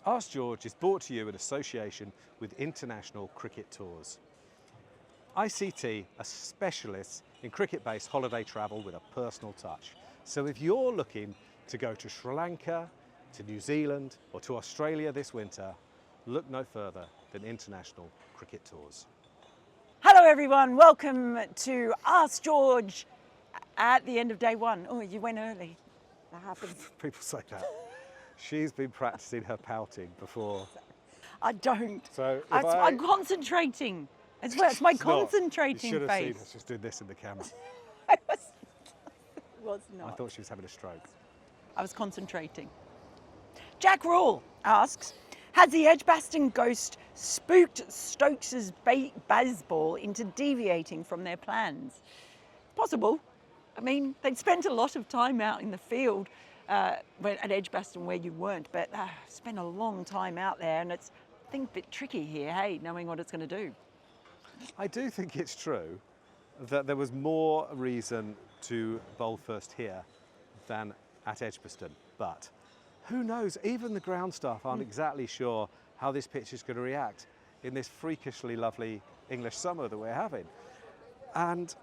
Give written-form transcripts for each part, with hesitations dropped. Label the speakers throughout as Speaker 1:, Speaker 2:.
Speaker 1: Ask George is brought to you in association with International Cricket Tours. ICT are specialists in cricket-based holiday travel with a personal touch. So if you're looking to go to Sri Lanka, to New Zealand or to Australia this winter, look no further than International Cricket Tours.
Speaker 2: Hello everyone, welcome to Ask George at the end of day one. Oh, you went early. That happens.
Speaker 1: People say that. She's been practicing her pouting before.
Speaker 2: I don't.
Speaker 1: So
Speaker 2: I'm concentrating. It's my concentrating
Speaker 1: you should have
Speaker 2: face.
Speaker 1: seen us just doing this in the camera.
Speaker 2: I was not.
Speaker 1: I thought she was having a stroke.
Speaker 2: I was concentrating. Jack Rule asks, has the Edgbaston ghost spooked Stokes' baseball into deviating from their plans? Possible. I mean, they'd spent a lot of time out in the field at Edgbaston where you weren't, but spent a long time out there, and it's, I think, a bit tricky here, hey, knowing what it's going to do.
Speaker 1: I do think it's true that there was more reason to bowl first here than at Edgbaston, but who knows? Even the ground staff aren't exactly sure how this pitch is going to react in this freakishly lovely English summer that we're having. And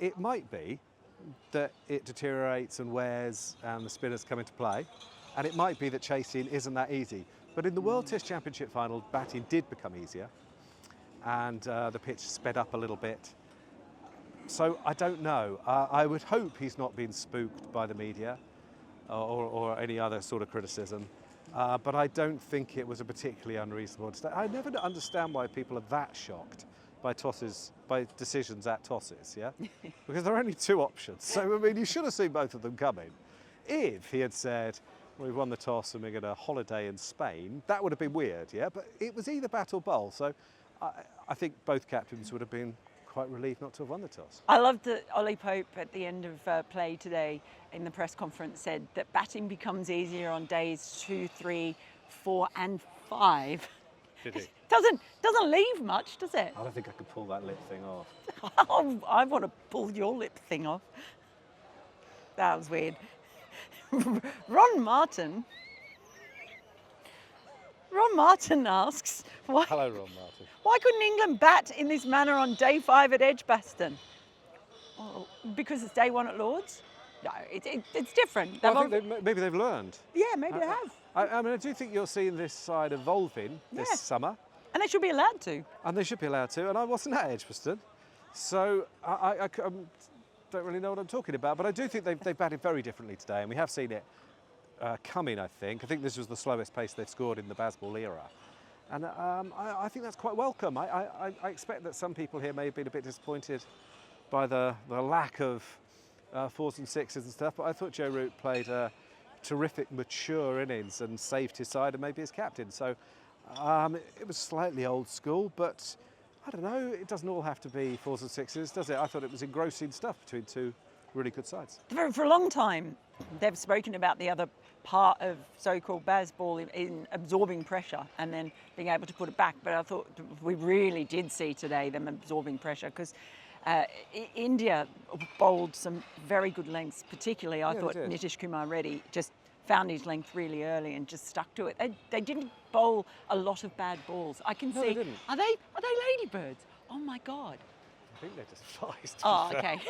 Speaker 1: it might be that it deteriorates and wears and the spinners come into play. And it might be that chasing isn't that easy. But in the World Test Championship final, batting did become easier and the pitch sped up a little bit. So I don't know. I would hope he's not been spooked by the media or any other sort of criticism. But I don't think it was a particularly unreasonable mistake. I never understand why people are that shocked by tosses, by decisions at tosses, yeah? Because there are only two options. So, I mean, you should have seen both of them coming. If he had said, well, we won the toss and we're going to holiday in Spain, that would have been weird, yeah? But it was either bat or bowl. So I think both captains would have been quite relieved not to have won the toss.
Speaker 2: I loved that Ollie Pope at the end of play today in the press conference said that batting becomes easier on days 2, 3, 4 and 5.
Speaker 1: Did he?
Speaker 2: Doesn't leave much, does it?
Speaker 1: I don't think I could pull that lip thing off.
Speaker 2: I want to pull your lip thing off. That was weird. Ron Martin asks, why
Speaker 1: Hello, Ron Martin.
Speaker 2: Why couldn't England bat in this manner on day 5 at Edgbaston? Well, because it's day 1 at Lord's? No, it's different.
Speaker 1: Well, I think maybe they've learned.
Speaker 2: Yeah, maybe they have.
Speaker 1: I mean, I do think you're seeing this side evolving this summer.
Speaker 2: And they should be allowed to.
Speaker 1: And they should be allowed to. And I wasn't at Edgbaston, so I don't really know what I'm talking about. But I do think they've batted very differently today, and we have seen it coming, I think. I think this was the slowest pace they've scored in the Bazball era. And I think that's quite welcome. I expect that some people here may have been a bit disappointed by the lack of 4s and 6s and stuff, but I thought Joe Root played a terrific, mature innings and saved his side and maybe his captain. So it was slightly old school, but I don't know, it doesn't all have to be 4s and 6s, does it? I thought it was engrossing stuff between two really good sides.
Speaker 2: For a long time, they've spoken about the other part of so-called Bazball in absorbing pressure and then being able to put it back. But I thought we really did see today them absorbing pressure because India bowled some very good lengths, particularly I thought Nitish Kumar Reddy just found his length really early and just stuck to it. They didn't bowl a lot of bad balls. I can see.
Speaker 1: They didn't.
Speaker 2: Are they Ladybirds? Oh my God.
Speaker 1: I think they're just flies.
Speaker 2: Oh, okay.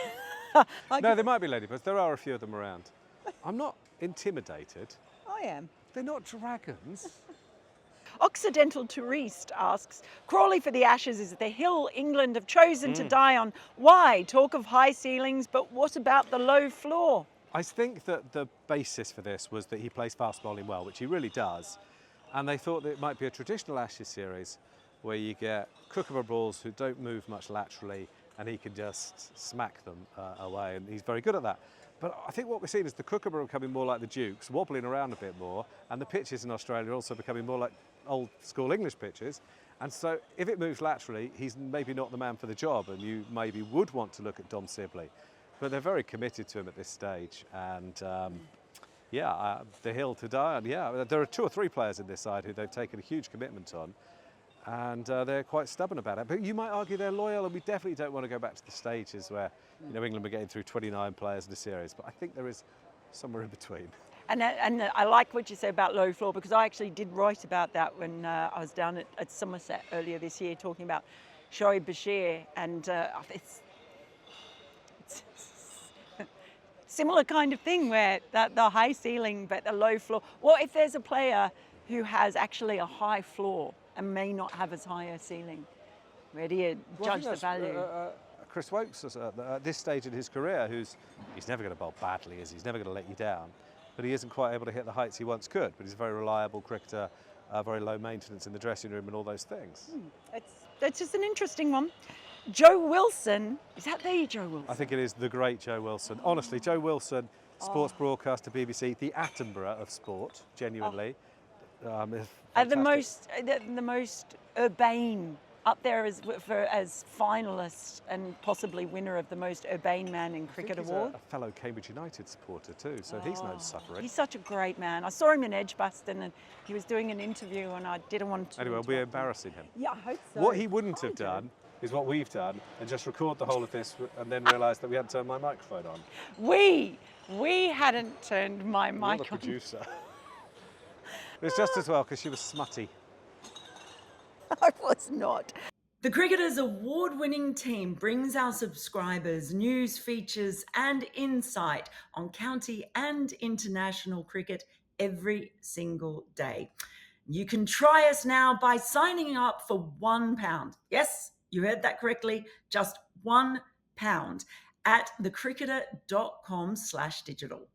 Speaker 1: No, there might be Ladybirds. There are a few of them around. I'm not intimidated.
Speaker 2: I am.
Speaker 1: They're not dragons.
Speaker 2: Occidental Touriste asks, Crawley for the Ashes is the hill England have chosen to die on. Why? Talk of high ceilings, but what about the low floor?
Speaker 1: I think that the basis for this was that he plays fast bowling well, which he really does. And they thought that it might be a traditional Ashes series where you get Kookaburra balls who don't move much laterally and he can just smack them away, and he's very good at that. But I think what we're seeing is the Kookaburra becoming more like the Dukes, wobbling around a bit more, and the pitches in Australia are also becoming more like old school English pitches. And so if it moves laterally, he's maybe not the man for the job, and you maybe would want to look at Dom Sibley. But they're very committed to him at this stage, and the hill to die on. Yeah, there are 2 or 3 players in this side who they've taken a huge commitment on, and they're quite stubborn about it. But you might argue they're loyal, and we definitely don't want to go back to the stages where England were getting through 29 players in a series. But I think there is somewhere in between.
Speaker 2: And I like what you say about low floor, because I actually did write about that when I was down at Somerset earlier this year, talking about Shoaib Bashir, and it's similar kind of thing where the high ceiling but the low floor. What if there's a player who has actually a high floor and may not have as high a ceiling? Where do you judge the value?
Speaker 1: Chris Wokes at this stage in his career, he's never going to bowl badly, is he? He's never going to let you down, but he isn't quite able to hit the heights he once could. But he's a very reliable cricketer, very low maintenance in the dressing room and all those things.
Speaker 2: That's just an interesting one. Joe Wilson, is that the Joe Wilson?
Speaker 1: I think it is the great Joe Wilson. Honestly, Joe Wilson, sports broadcaster, BBC, the Attenborough of sport, genuinely.
Speaker 2: The most urbane, up there as finalist and possibly winner of the most urbane man in cricket award.
Speaker 1: He's a fellow Cambridge United supporter too, so he's no suffering.
Speaker 2: He's such a great man. I saw him in Edgbaston and he was doing an interview and I didn't want to.
Speaker 1: Anyway, we're embarrassing him.
Speaker 2: Yeah, I hope so.
Speaker 1: What he wouldn't have done is what we've done and just record the whole of this and then realise that we hadn't turned my microphone on.
Speaker 2: We hadn't turned my mic on.
Speaker 1: You're the producer. It's just as well because she was smutty.
Speaker 2: I was not. The Cricketers award-winning team brings our subscribers news, features and insight on county and international cricket every single day. You can try us now by signing up for £1. Yes, you heard that correctly, just £1 at thecricketer.com/digital.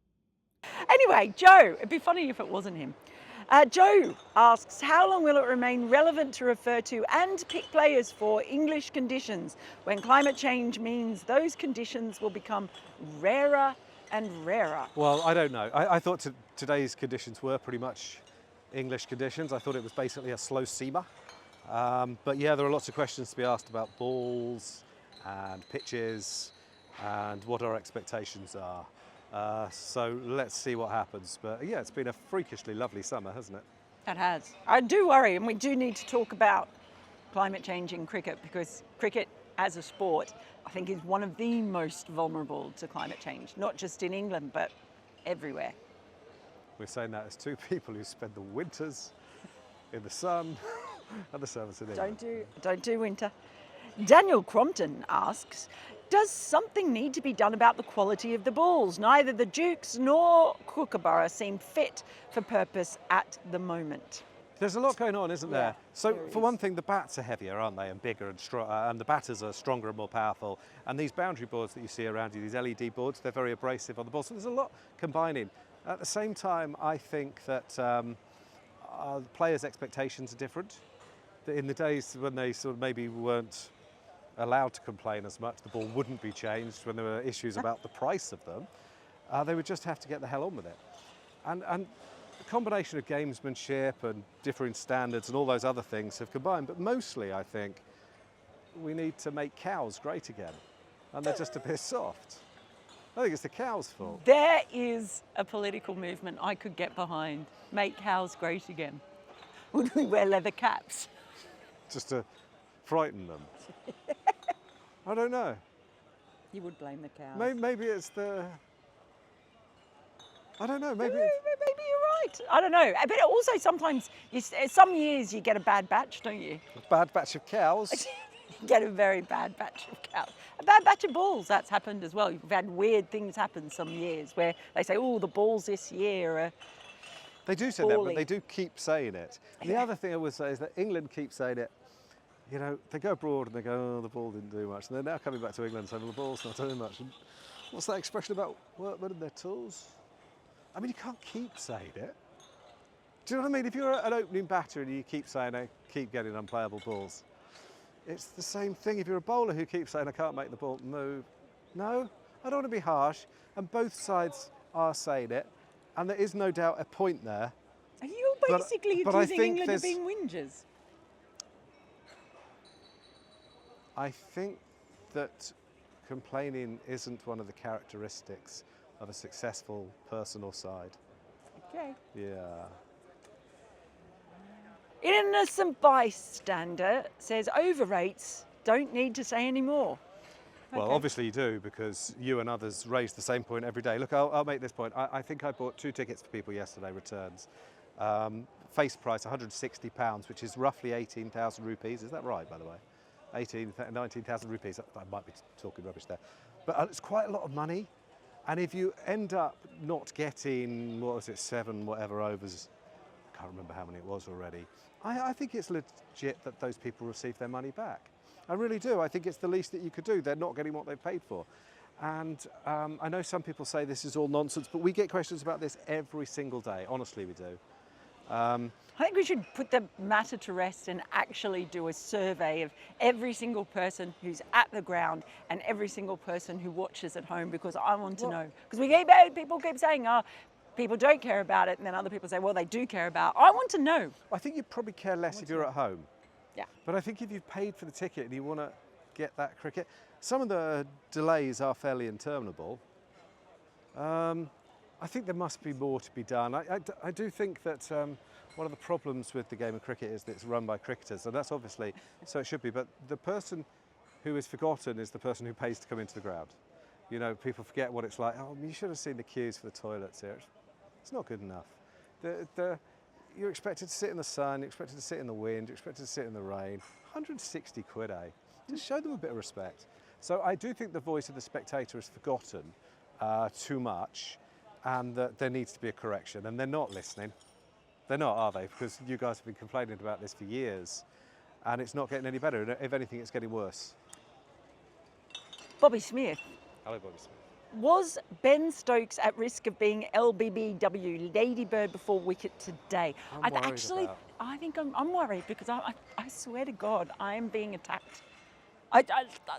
Speaker 2: Anyway, Joe, it'd be funny if it wasn't him. Joe asks, how long will it remain relevant to refer to and pick players for English conditions when climate change means those conditions will become rarer and rarer?
Speaker 1: Well, I don't know. I thought today's conditions were pretty much English conditions. I thought it was basically a slow seamer. But yeah, there are lots of questions to be asked about balls and pitches and what our expectations are. So let's see what happens. But yeah, it's been a freakishly lovely summer, hasn't it?
Speaker 2: It has. I do worry, and we do need to talk about climate change in cricket, because cricket as a sport, I think, is one of the most vulnerable to climate change, not just in England, but everywhere.
Speaker 1: We're saying that as two people who spend the winters in the sun and the service in England.
Speaker 2: Don't do winter. Daniel Crompton asks, does something need to be done about the quality of the balls? Neither the Dukes nor Kookaburra seem fit for purpose at the moment.
Speaker 1: There's a lot going on, isn't there? So for one thing, the bats are heavier, aren't they, and bigger and and the batters are stronger and more powerful. And these boundary boards that you see around you, these LED boards, they're very abrasive on the ball. So there's a lot combining. At the same time, I think that players' expectations are different. In the days when they sort of maybe weren't allowed to complain as much, the ball wouldn't be changed when there were issues about the price of them, they would just have to get the hell on with it. And a combination of gamesmanship and differing standards and all those other things have combined, but mostly I think we need to make cows great again, and they're just a bit soft. I think it's the cows' fault.
Speaker 2: There is a political movement I could get behind. Make cows great again. Would we wear leather caps?
Speaker 1: Just to frighten them. I don't know.
Speaker 2: You would blame the cows.
Speaker 1: Maybe it's the... I don't know, maybe...
Speaker 2: Maybe you're right. I don't know. But also sometimes, some years you get a bad batch, don't you?
Speaker 1: A bad batch of cows?
Speaker 2: You get a very bad batch of cows. A bad batch of balls, that's happened as well. You've had weird things happen some years where they say, oh, the balls this year are...
Speaker 1: They do say that, but they do keep saying it. The other thing I would say is that England keeps saying it. You know, they go abroad and they go, oh, the ball didn't do much. And they're now coming back to England saying, well, the ball's not doing much. And what's that expression about workmen and their tools? I mean, you can't keep saying it. Do you know what I mean? If you're an opening batter and you keep saying, I keep getting unplayable balls, it's the same thing. If you're a bowler who keeps saying, I can't make the ball move. No, I don't want to be harsh. And both sides are saying it. And there is no doubt a point there.
Speaker 2: Are you basically accusing England of being whingers?
Speaker 1: I think that complaining isn't one of the characteristics of a successful person or side.
Speaker 2: Okay.
Speaker 1: Yeah.
Speaker 2: Innocent bystander says overrates don't need to say any more.
Speaker 1: Well,
Speaker 2: Okay.
Speaker 1: obviously you do, because you and others raise the same point every day. Look, I'll make this point. I think I bought 2 tickets for people yesterday, returns. Face price £160, which is roughly 18,000 rupees. Is that right, by the way? 19,000 rupees. I might be talking rubbish there. But it's quite a lot of money. And if you end up not getting, what was it, 7 whatever overs, I can't remember how many it was already, I think it's legit that those people receive their money back. I really do. I think it's the least that you could do. They're not getting what they've paid for. And I know some people say this is all nonsense, but we get questions about this every single day. Honestly, we do.
Speaker 2: I think we should put the matter to rest and actually do a survey of every single person who's at the ground and every single person who watches at home, because I want to know. Because people keep saying, oh, people don't care about it, and then other people say, well, they do care about it. I want to know.
Speaker 1: I think you probably care less if you're at home.
Speaker 2: Yeah.
Speaker 1: But I think if you've paid for the ticket and you want to get that cricket, some of the delays are fairly interminable. I think there must be more to be done. I do think that one of the problems with the game of cricket is that it's run by cricketers, and that's obviously, so it should be, but the person who is forgotten is the person who pays to come into the ground. You know, people forget what it's like. Oh, you should have seen the queues for the toilets here. It's not good enough. You're expected to sit in the sun, you're expected to sit in the wind, you're expected to sit in the rain. 160 quid, eh? Just show them a bit of respect. So I do think the voice of the Spectator is forgotten too much, and that there needs to be a correction, and they're not listening. They're not, are they? Because you guys have been complaining about this for years, and it's not getting any better. If anything, it's getting worse.
Speaker 2: Bobby Smith.
Speaker 1: Hello, Bobby Smith.
Speaker 2: Was Ben Stokes at risk of being LBBW, Ladybird before wicket today?
Speaker 1: I'm worried about.
Speaker 2: I think I'm worried, because I swear to God, I am being attacked.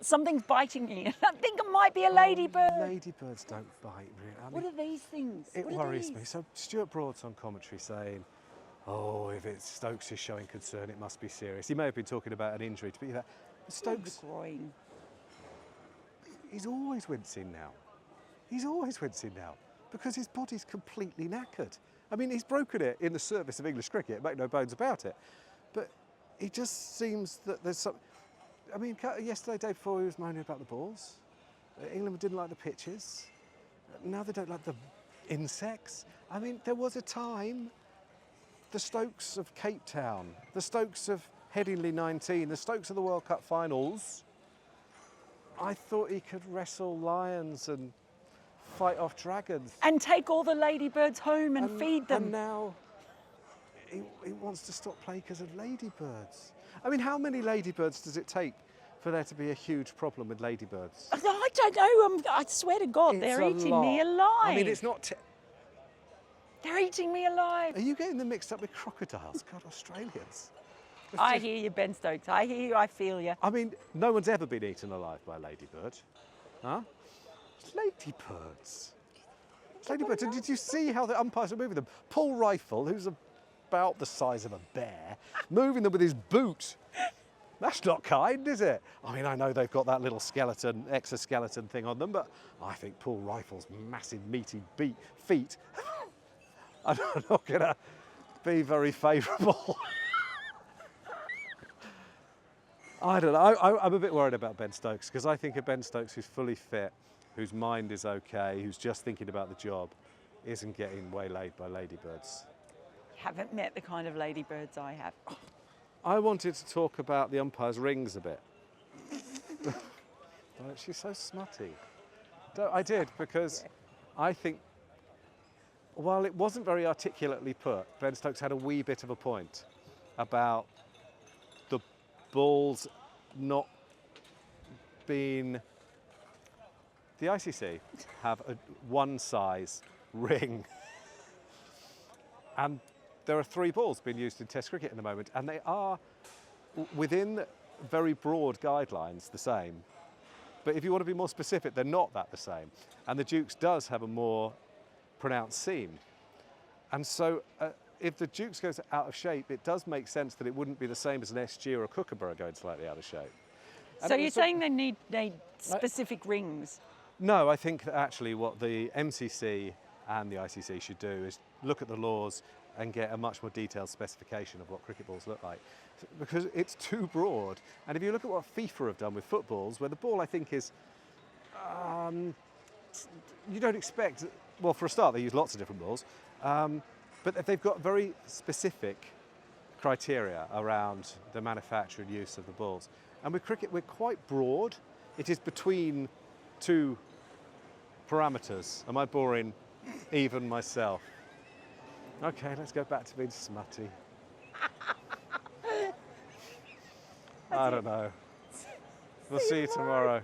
Speaker 2: Something's biting me. I think it might be a ladybird.
Speaker 1: Ladybirds don't bite, really. I mean,
Speaker 2: What are these things?
Speaker 1: it
Speaker 2: What are
Speaker 1: worries
Speaker 2: these?
Speaker 1: me. So Stuart Broad's on commentary saying, oh, if it's Stokes is showing concern, it must be serious. He may have been talking about an injury, but Stokes,
Speaker 2: The groin.
Speaker 1: he's always wincing now. He's always wincing now because his body's completely knackered. I mean, he's broken it in the service of English cricket, make no bones about it. But it just seems that there's some... I mean, yesterday, day before, he was moaning about the balls. England didn't like the pitches. Now they don't like the insects. I mean, there was a time, the Stokes of Cape Town, the Stokes of Headingley 19, the Stokes of the World Cup finals, I thought he could wrestle lions and fight off dragons.
Speaker 2: And take all the ladybirds home and feed them.
Speaker 1: And now he wants to stop playing because of ladybirds. I mean, how many ladybirds does it take for there to be a huge problem with ladybirds?
Speaker 2: I don't know. I swear to God, they're eating me alive.
Speaker 1: I mean, it's not...
Speaker 2: They're eating me alive.
Speaker 1: Are you getting them mixed up with crocodiles? God, Australians.
Speaker 2: I hear you, Ben Stokes. I hear you. I feel you.
Speaker 1: I mean, no one's ever been eaten alive by a ladybird. Huh? It's ladybirds. It's ladybirds. And did you see how the umpires are moving them? Paul Rifle, who's about the size of a bear, moving them with his boot. That's not kind, is it? I mean, I know they've got that little skeleton, exoskeleton thing on them, but I think Paul Rifle's massive, meaty feet are not going to be very favourable. I don't know. I'm a bit worried about Ben Stokes, because I think a Ben Stokes who's fully fit, whose mind is okay, who's just thinking about the job, isn't getting waylaid by ladybirds.
Speaker 2: You haven't met the kind of ladybirds I have.
Speaker 1: I wanted to talk about the umpire's rings a bit. She's so smutty. I did, because I think, while it wasn't very articulately put, Ben Stokes had a wee bit of a point about the balls not being... The ICC have a one size ring, and there are 3 balls being used in Test cricket at the moment, and they are within very broad guidelines the same. But if you want to be more specific, they're not that the same. And the Dukes does have a more pronounced seam. And so if the Dukes goes out of shape, it does make sense that it wouldn't be the same as an SG or a Kookaburra going slightly out of shape.
Speaker 2: So you're saying they need specific rings?
Speaker 1: No, I think that actually what the MCC and the ICC should do is look at the laws and get a much more detailed specification of what cricket balls look like. Because it's too broad. And if you look at what FIFA have done with footballs, where the ball, I think, is You don't expect, well, for a start, they use lots of different balls, but they've got very specific criteria around the manufacture and use of the balls. And with cricket, we're quite broad. It is between two parameters. Am I boring even myself? Okay, let's go back to being smutty. I don't know. We'll see you tomorrow.